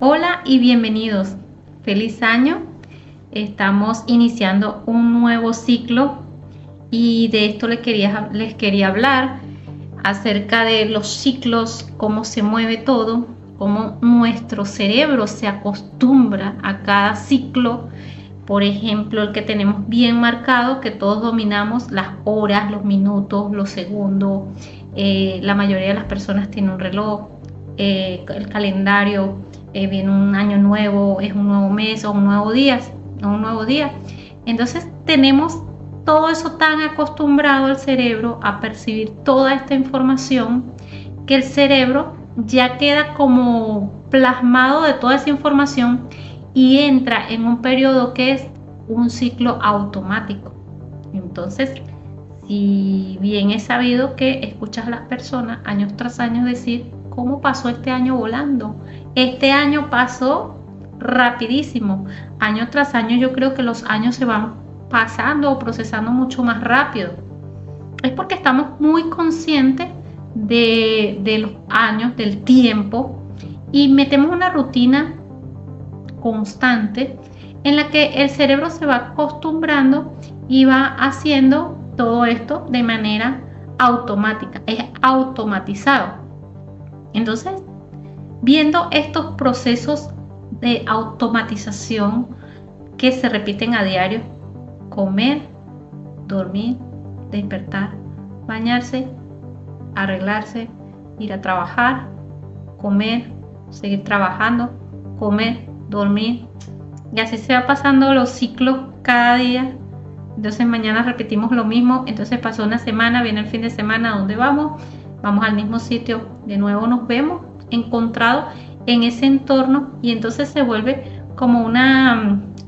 Hola y bienvenidos. Feliz año. Estamos iniciando un nuevo ciclo y de esto les quería hablar acerca de los ciclos, cómo se mueve todo, cómo nuestro cerebro se acostumbra a cada ciclo. Por ejemplo, el que tenemos bien marcado, que todos dominamos las horas, los minutos, los segundos. La mayoría de las personas tienen un reloj, el calendario. Viene un año nuevo, es un nuevo mes o un nuevo día. Entonces tenemos todo eso tan acostumbrado al cerebro a percibir toda esta información, que el cerebro ya queda como plasmado de toda esa información y entra en un periodo que es un ciclo automático. Entonces, si bien es sabido que escuchas a las personas años tras años decir: ¿cómo pasó este año volando? Este año pasó rapidísimo. Año tras año yo creo que los años se van pasando o procesando mucho más rápido. Es porque estamos muy conscientes de los años, del tiempo, y metemos una rutina constante en la que el cerebro se va acostumbrando y va haciendo todo esto de manera automática, es automatizado. Entonces, viendo estos procesos de automatización que se repiten a diario: comer, dormir, despertar, bañarse, arreglarse, ir a trabajar, comer, seguir trabajando, comer, dormir, y así se va pasando los ciclos cada día. Entonces mañana repetimos lo mismo, entonces pasó una semana, viene el fin de semana, ¿a dónde vamos? Vamos al mismo sitio, de nuevo nos vemos encontrados en ese entorno, y entonces se vuelve como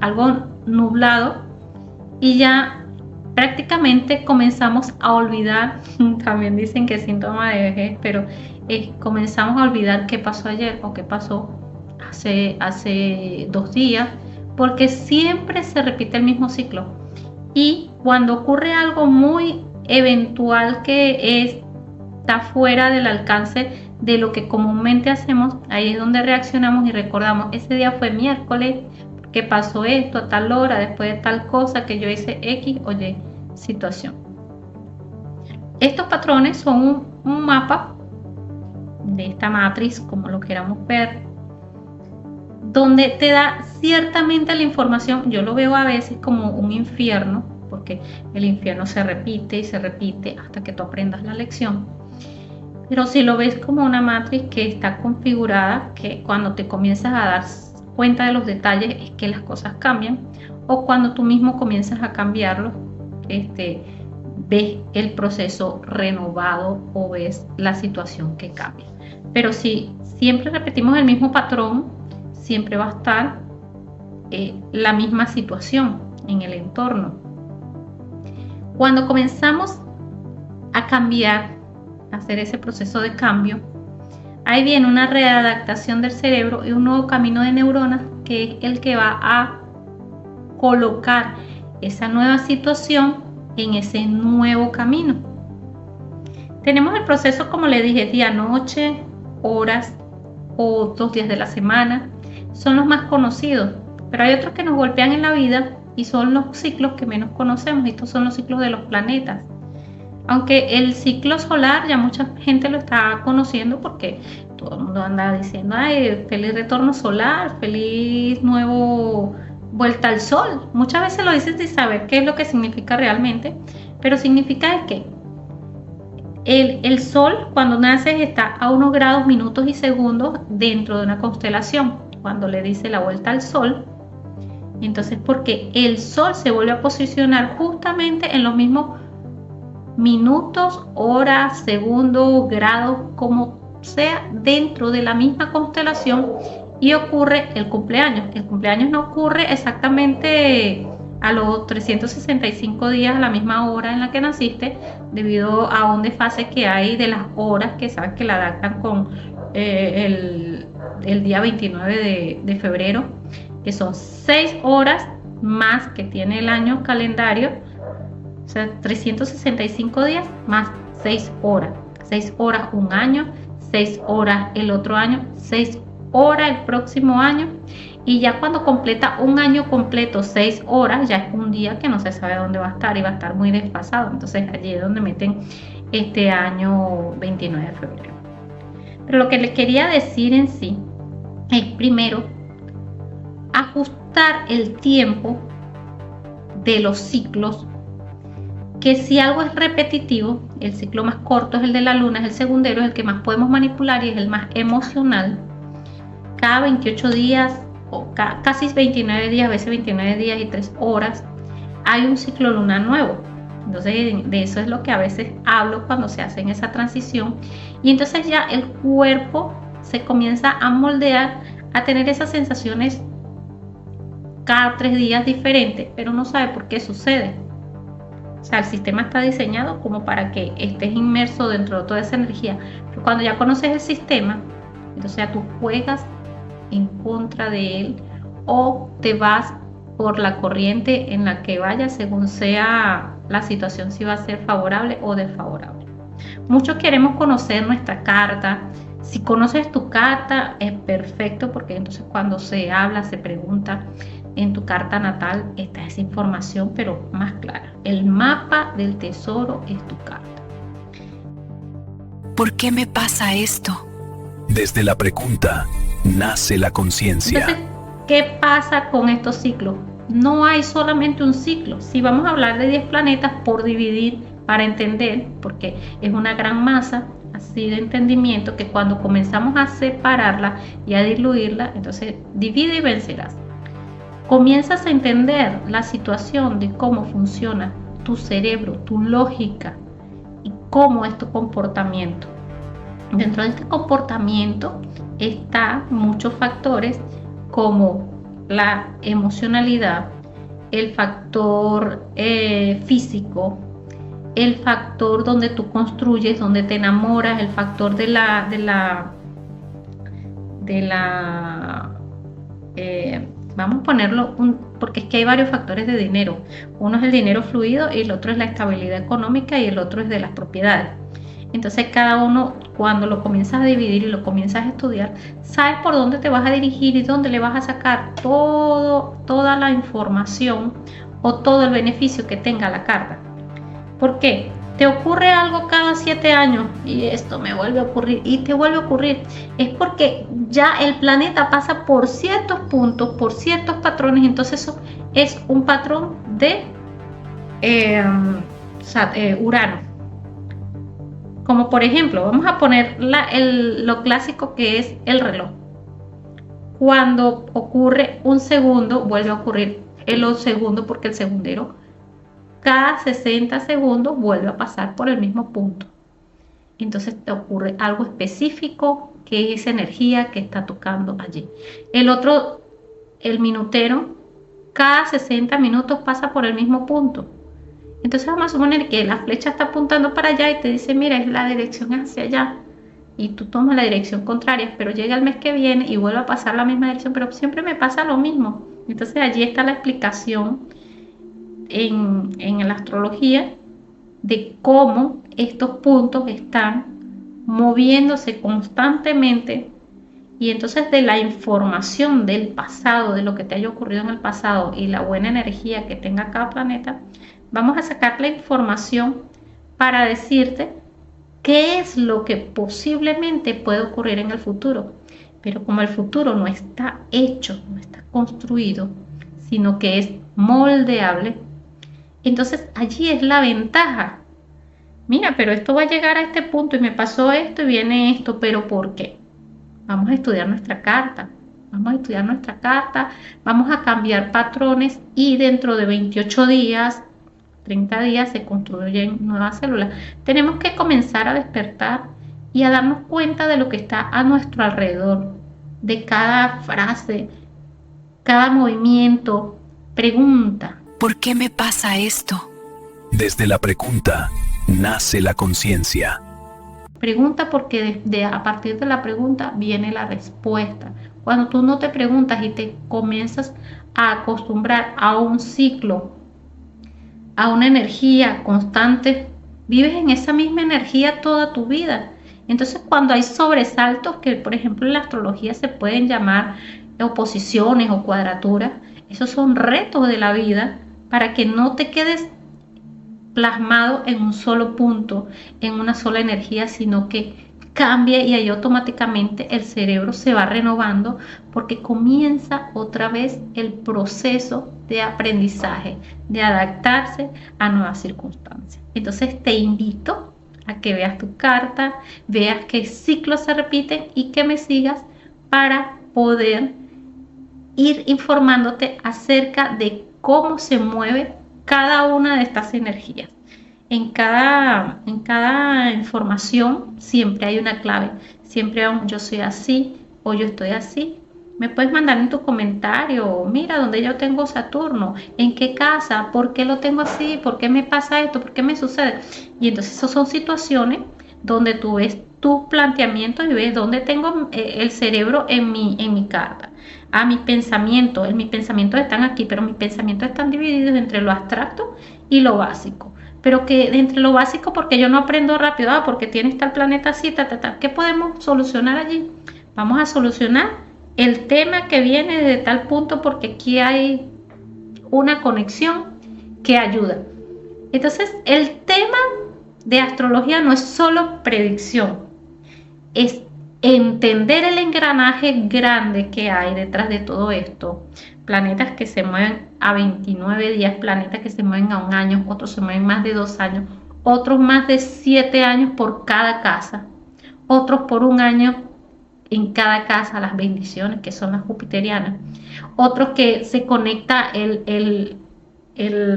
algo nublado, y ya prácticamente comenzamos a olvidar. También dicen que es síntoma de vejez, pero comenzamos a olvidar qué pasó ayer o qué pasó hace 2 días, porque siempre se repite el mismo ciclo. Y cuando ocurre algo muy eventual que está fuera del alcance de lo que comúnmente hacemos, ahí es donde reaccionamos y recordamos: ese día fue miércoles, que pasó esto a tal hora, después de tal cosa, que yo hice X o Y situación. Estos patrones son un mapa de esta matriz, como lo queramos ver, donde te da ciertamente la información. Yo lo veo a veces como un infierno, porque el infierno se repite y se repite hasta que tú aprendas la lección. Pero si lo ves como una matriz que está configurada, que cuando te comienzas a dar cuenta de los detalles es que las cosas cambian, o cuando tú mismo comienzas a cambiarlo, ves el proceso renovado o ves la situación que cambia. Pero si siempre repetimos el mismo patrón, siempre va a estar la misma situación en el entorno. Cuando comenzamos a cambiar, a hacer ese proceso de cambio, ahí viene una readaptación del cerebro y un nuevo camino de neuronas, que es el que va a colocar esa nueva situación en ese nuevo camino. Tenemos el proceso, como le dije, día-noche, horas o 2 días de la semana. Son los más conocidos, pero hay otros que nos golpean en la vida y son los ciclos que menos conocemos. Estos son los ciclos de los planetas. Aunque el ciclo solar ya mucha gente lo está conociendo, porque todo el mundo anda diciendo: ay, feliz retorno solar, feliz nuevo vuelta al sol. Muchas veces lo dicen sin saber qué es lo que significa realmente, pero significa que el sol, cuando nace, está a unos grados, minutos y segundos dentro de una constelación. Cuando le dice la vuelta al sol, entonces porque el sol se vuelve a posicionar justamente en los mismos minutos, horas, segundos, grados, como sea, dentro de la misma constelación, y ocurre el cumpleaños. El cumpleaños no ocurre exactamente a los 365 días a la misma hora en la que naciste, debido a un desfase que hay de las horas, que sabes que la adaptan con el día 29 de febrero, que son 6 horas más que tiene el año calendario. O sea, 365 días más 6 horas. 6 horas un año, 6 horas el otro año, 6 hora el próximo año, y ya cuando completa un año completo, 6 horas, ya es un día que no se sabe dónde va a estar y va a estar muy desfasado. Entonces allí es donde meten este año 29 de febrero. Pero lo que les quería decir en sí es, primero, ajustar el tiempo de los ciclos, que si algo es repetitivo, el ciclo más corto es el de la luna, es el segundero, es el que más podemos manipular y es el más emocional. Cada 28 días o casi 29 días, a veces 29 días y 3 horas, hay un ciclo lunar nuevo. Entonces de eso es lo que a veces hablo cuando se hace en esa transición, y entonces ya el cuerpo se comienza a moldear a tener esas sensaciones cada 3 días diferentes, pero no sabe por qué sucede. O sea, el sistema está diseñado como para que estés inmerso dentro de toda esa energía, pero cuando ya conoces el sistema, entonces ya tú juegas en contra de él o te vas por la corriente en la que vayas, según sea la situación, si va a ser favorable o desfavorable. Muchos queremos conocer nuestra carta. Si conoces tu carta es perfecto, porque entonces cuando se habla, se pregunta en tu carta natal, está esa información pero más clara. El mapa del tesoro es tu carta. ¿Por qué me pasa esto? Desde la pregunta nace la conciencia. Entonces, ¿qué pasa con estos ciclos? No hay solamente un ciclo. Si vamos a hablar de 10 planetas, por dividir para entender, porque es una gran masa así de entendimiento, que cuando comenzamos a separarla y a diluirla, entonces divide y vencerás. Comienzas a entender la situación de cómo funciona tu cerebro, tu lógica y cómo es tu comportamiento. Dentro de este comportamiento están muchos factores como la emocionalidad, el factor físico, el factor donde tú construyes, donde te enamoras, el factor vamos a ponerlo, porque es que hay varios factores de dinero. Uno es el dinero fluido y el otro es la estabilidad económica y el otro es de las propiedades. Entonces cada uno, cuando lo comienzas a dividir y lo comienzas a estudiar, sabes por dónde te vas a dirigir y dónde le vas a sacar toda la información o todo el beneficio que tenga la carta. ¿Por qué? Te ocurre algo cada 7 años y esto me vuelve a ocurrir y te vuelve a ocurrir. Es porque ya el planeta pasa por ciertos puntos, por ciertos patrones. Entonces eso es un patrón de Urano. Como por ejemplo, vamos a poner lo clásico que es el reloj. Cuando ocurre un segundo, vuelve a ocurrir el segundo, porque el segundero cada 60 segundos vuelve a pasar por el mismo punto. Entonces te ocurre algo específico, que es esa energía que está tocando allí. El otro, el minutero, cada 60 minutos pasa por el mismo punto. Entonces vamos a suponer que la flecha está apuntando para allá y te dice, mira, es la dirección hacia allá. Y tú tomas la dirección contraria, pero llega el mes que viene y vuelve a pasar la misma dirección, pero siempre me pasa lo mismo. Entonces allí está la explicación en la astrología de cómo estos puntos están moviéndose constantemente, y entonces de la información del pasado, de lo que te haya ocurrido en el pasado y la buena energía que tenga cada planeta, vamos a sacar la información para decirte qué es lo que posiblemente puede ocurrir en el futuro. Pero como el futuro no está hecho, no está construido, sino que es moldeable, entonces allí es la ventaja. Mira, pero esto va a llegar a este punto y me pasó esto y viene esto, pero ¿por qué? Vamos a estudiar nuestra carta. Vamos a estudiar nuestra carta, vamos a cambiar patrones y dentro de 28 días, 30 días se construyen nuevas células. Tenemos que comenzar a despertar y a darnos cuenta de lo que está a nuestro alrededor, de cada frase, cada movimiento. Pregunta. ¿Por qué me pasa esto? Desde la pregunta nace la conciencia. Pregunta, porque a partir de la pregunta viene la respuesta. Cuando tú no te preguntas y te comienzas a acostumbrar a un ciclo, a una energía constante, vives en esa misma energía toda tu vida. Entonces, cuando hay sobresaltos, que por ejemplo en la astrología se pueden llamar oposiciones o cuadraturas, esos son retos de la vida para que no te quedes plasmado en un solo punto, en una sola energía, sino que cambia y ahí automáticamente el cerebro se va renovando porque comienza otra vez el proceso de aprendizaje, de adaptarse a nuevas circunstancias. Entonces te invito a que veas tu carta, veas qué ciclos se repiten y que me sigas para poder ir informándote acerca de cómo se mueve cada una de estas energías. En cada información siempre hay una clave, siempre hay un yo soy así o yo estoy así. Me puedes mandar en tu comentario, mira, donde yo tengo Saturno, en qué casa, por qué lo tengo así, por qué me pasa esto, por qué me sucede. Y entonces esas son situaciones donde tú ves tus planteamientos y ves dónde tengo el cerebro en mi carta. Mis pensamientos están aquí, pero mis pensamientos están divididos entre lo abstracto y lo básico. Pero que entre lo básico, porque yo no aprendo rápido, porque tiene tal planeta así, ¿qué podemos solucionar allí? Vamos a solucionar el tema que viene de tal punto, porque aquí hay una conexión que ayuda. Entonces, el tema de astrología no es solo predicción, es entender el engranaje grande que hay detrás de todo esto. Planetas que se mueven a 29 días, planetas que se mueven a un año, otros se mueven más de 2 años, otros más de 7 años por cada casa, otros por un año en cada casa, las bendiciones que son las jupiterianas, otros que se conecta el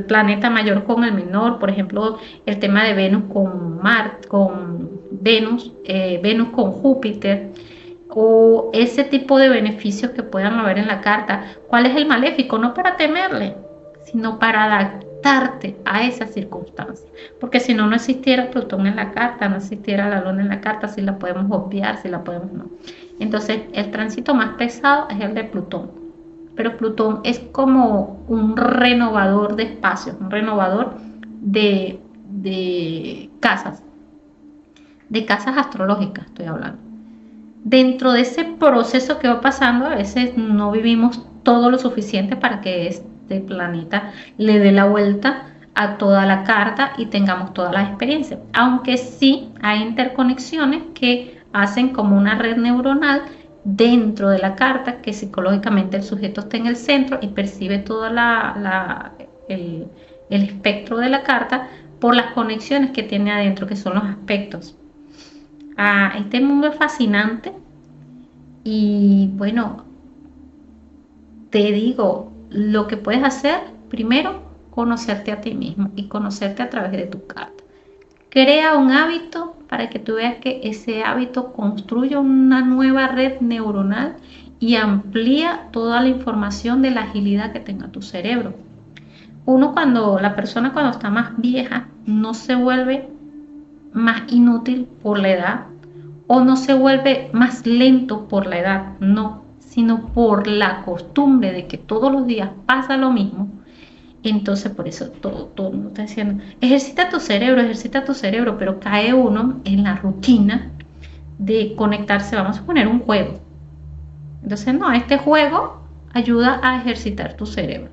planeta mayor con el menor, por ejemplo, el tema de Venus con Marte, con Venus con Júpiter, o ese tipo de beneficios que puedan haber en la carta. ¿Cuál es el maléfico? No para temerle, sino para adaptarte a esa circunstancia. Porque si no, no existiera Plutón en la carta, no existiera la Luna en la carta, si la podemos obviar, si la podemos no. Entonces, el tránsito más pesado es el de Plutón. Pero Plutón es como un renovador de espacios, un renovador de casas astrológicas, estoy hablando. Dentro de ese proceso que va pasando, a veces no vivimos todo lo suficiente para que este planeta le dé la vuelta a toda la carta y tengamos todas las experiencias. Aunque sí hay interconexiones que hacen como una red neuronal dentro de la carta, que psicológicamente el sujeto está en el centro y percibe todo el espectro de la carta por las conexiones que tiene adentro, que son los aspectos. Este mundo es fascinante y bueno, te digo, lo que puedes hacer primero, conocerte a ti mismo y conocerte a través de tu carta. Crea un hábito para que tú veas que ese hábito construye una nueva red neuronal y amplía toda la información de la agilidad que tenga tu cerebro. La persona cuando está más vieja no se vuelve más inútil por la edad o no se vuelve más lento por la edad, no, sino por la costumbre de que todos los días pasa lo mismo. Entonces por eso todo el mundo está diciendo, ejercita tu cerebro, pero cae uno en la rutina de conectarse. Vamos a poner un juego. Entonces no, este juego ayuda a ejercitar tu cerebro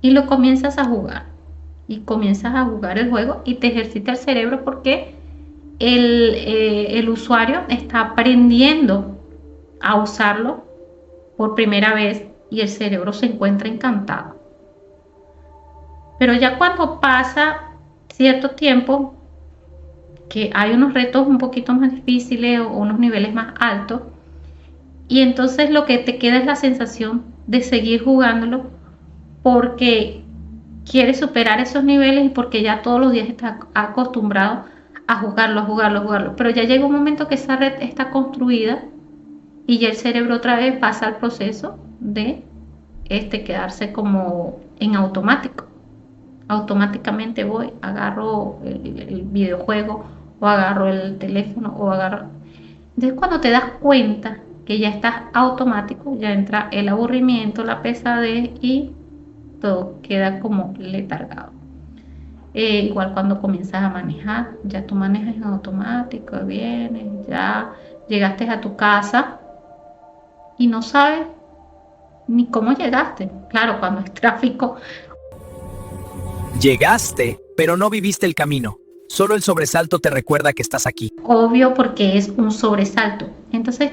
y lo comienzas a jugar y comienzas a jugar el juego y te ejercita el cerebro porque el usuario está aprendiendo a usarlo por primera vez y el cerebro se encuentra encantado. Pero ya cuando pasa cierto tiempo, que hay unos retos un poquito más difíciles o unos niveles más altos, y entonces lo que te queda es la sensación de seguir jugándolo porque quieres superar esos niveles y porque ya todos los días estás acostumbrado a jugarlo. Pero ya llega un momento que esa red está construida y ya el cerebro otra vez pasa al proceso de quedarse como en automático. Automáticamente voy, agarro el videojuego o agarro el teléfono o agarro... Entonces cuando te das cuenta que ya estás automático, ya entra el aburrimiento, la pesadez y todo queda como letargado. Igual cuando comienzas a manejar, ya tú manejas en automático, vienes, ya llegaste a tu casa y no sabes ni cómo llegaste. Claro, cuando es tráfico, Llegaste, pero no viviste el camino. Solo el sobresalto te recuerda que estás aquí. obvio porque es un sobresalto. Entonces,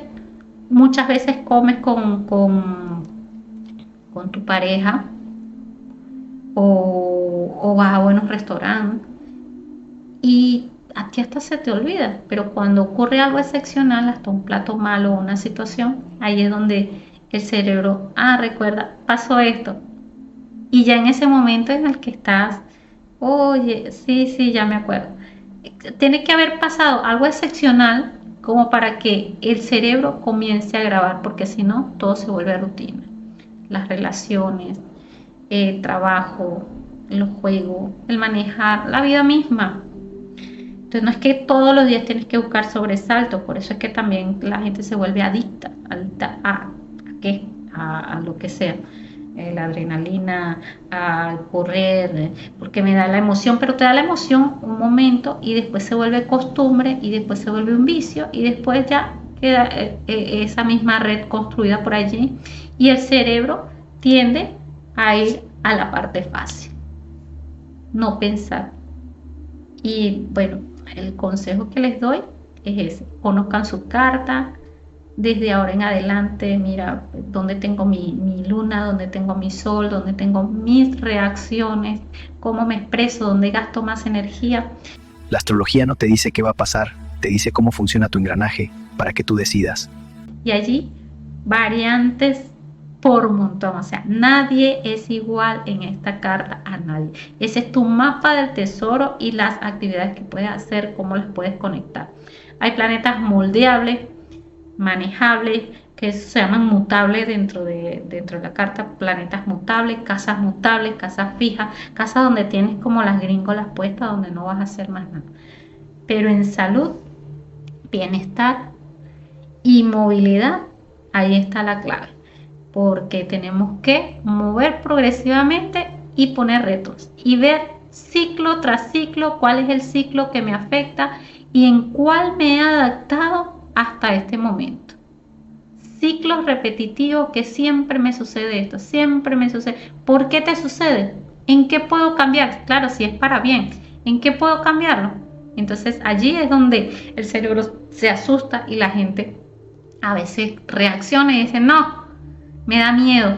muchas veces comes con tu pareja o vas a buenos restaurantes y a ti hasta se te olvida, pero cuando ocurre algo excepcional, hasta un plato malo o una situación, ahí es donde el cerebro, recuerda, pasó esto. Y ya en ese momento en el que estás, oye, sí, sí, ya me acuerdo. Tiene que haber pasado algo excepcional como para que el cerebro comience a grabar, porque si no, todo se vuelve rutina. Las relaciones, el trabajo, los juegos, el manejar, la vida misma. Entonces no es que todos los días tienes que buscar sobresaltos, por eso es que también la gente se vuelve adicta ¿a qué? A lo que sea, la adrenalina, a correr, porque me da la emoción, pero te da la emoción un momento y después se vuelve costumbre y después se vuelve un vicio y después ya queda esa misma red construida por allí y el cerebro tiende a ir a la parte fácil, no pensar. Y bueno, el consejo que les doy es ese, conozcan su carta, desde ahora en adelante, mira, dónde tengo mi luna, dónde tengo mi sol, dónde tengo mis reacciones, cómo me expreso, dónde gasto más energía. La astrología no te dice qué va a pasar, te dice cómo funciona tu engranaje para que tú decidas. Y allí, variantes por montón, o sea, nadie es igual en esta carta a nadie. Ese es tu mapa del tesoro y las actividades que puedes hacer, cómo las puedes conectar. Hay planetas moldeables, manejables, que se llaman mutables dentro de la carta, planetas mutables, casas fijas, casas donde tienes como las gringolas puestas, donde no vas a hacer más nada. Pero en salud, bienestar y movilidad, ahí está la clave, porque tenemos que mover progresivamente y poner retos y ver ciclo tras ciclo cuál es el ciclo que me afecta y en cuál me he adaptado hasta este momento. Ciclos repetitivos que siempre me sucede esto, siempre me sucede. ¿Por qué te sucede? ¿En qué puedo cambiar? Claro, si es para bien, ¿en qué puedo cambiarlo? Entonces allí es donde el cerebro se asusta y la gente a veces reacciona y dice, no, me da miedo.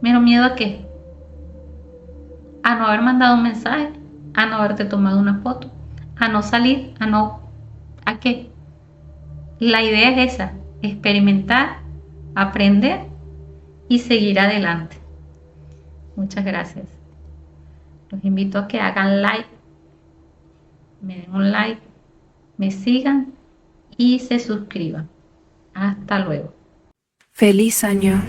¿Pero miedo a qué? A no haber mandado un mensaje, a no haberte tomado una foto, a no salir, ¿a qué? La idea es esa, experimentar, aprender y seguir adelante. Muchas gracias. Los invito a que hagan like, me den un like, me sigan y se suscriban. Hasta luego. Feliz año.